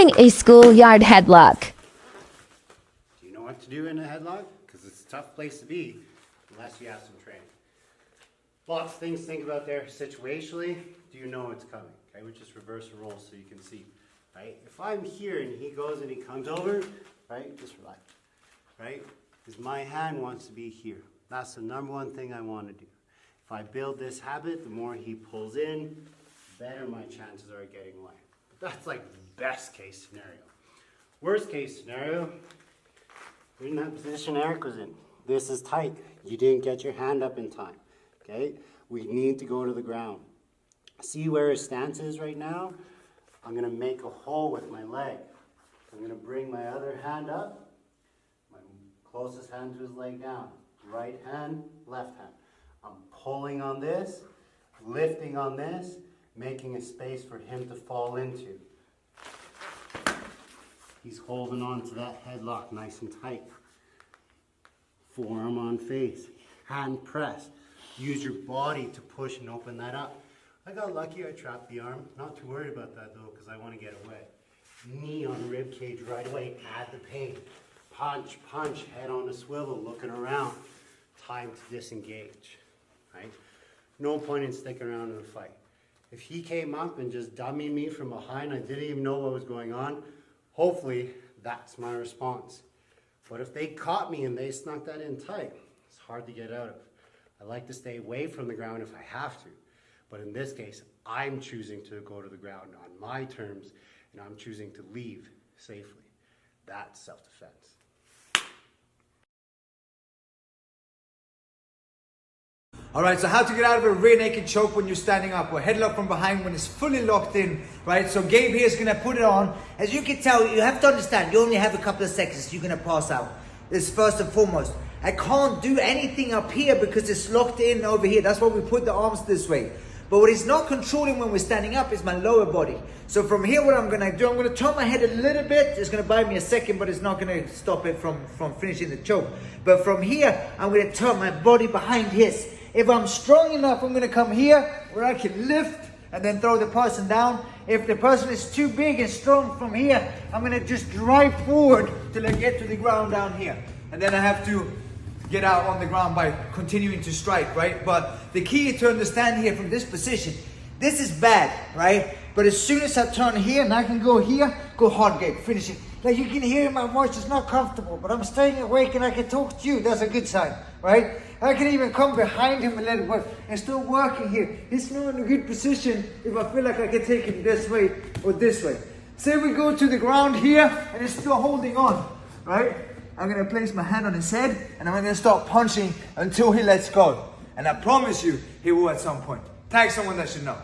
Attempting a schoolyard headlock. Do you know what to do in a headlock? Because it's a tough place to be unless you have some training. Lots of things to think about there situationally. Do you know what's coming? Okay, we just reverse the roles so you can see. Right? If I'm here and he goes and he comes over, right? Just relax. Right? Because my hand wants to be here. That's the number one thing I want to do. If I build this habit, the more he pulls in, the better my chances are of getting away. But that's like the best case scenario. Worst case scenario, you're in that position Eric was in. This is tight. You didn't get your hand up in time. Okay? We need to go to the ground. See where his stance is right now? I'm going to make a hole with my leg. I'm going to bring my other hand up, my closest hand to his leg down. Right hand, left hand. I'm pulling on this, lifting on this, making a space for him to fall into. He's holding on to that headlock nice and tight. Forearm on face, hand press. Use your body to push and open that up. I got lucky, I trapped the arm. Not too worried about that though, because I want to get away. Knee on rib cage right away, add the pain. Punch, punch, head on a swivel, looking around. Time to disengage, right? No point in sticking around in a fight. If he came up and just dummied me from behind, I didn't even know what was going on, hopefully that's my response. But if they caught me and they snuck that in tight, it's hard to get out of. I like to stay away from the ground if I have to. But in this case, I'm choosing to go to the ground on my terms, and I'm choosing to leave safely. That's self-defense. Alright, so how to get out of a rear naked choke when you're standing up, or headlock from behind when it's fully locked in, right? So Gabe here is going to put it on. As you can tell, you have to understand, you only have a couple of seconds, you're going to pass out. This is first and foremost. I can't do anything up here because it's locked in over here. That's why we put the arms this way. But what is not controlling when we're standing up is my lower body. So from here, what I'm going to do, I'm going to turn my head a little bit. It's going to buy me a second, but it's not going to stop it from finishing the choke. But from here, I'm going to turn my body behind his. If I'm strong enough, I'm going to come here where I can lift and then throw the person down. If the person is too big and strong from here, I'm going to just drive forward till I get to the ground down here. And then I have to get out on the ground by continuing to strike, right? But the key to understand here from this position, this is bad, right? But as soon as I turn here and I can go here, go hard, Gabe, finish it. Like you can hear my voice, it's not comfortable, but I'm staying awake and I can talk to you. That's a good sign, right? I can even come behind him a little bit and still working here. He's not in a good position if I feel like I can take him this way or this way. Say we go to the ground here and he's still holding on, right? I'm going to place my hand on his head and I'm going to start punching until he lets go. And I promise you, he will at some point. Tag someone that should know.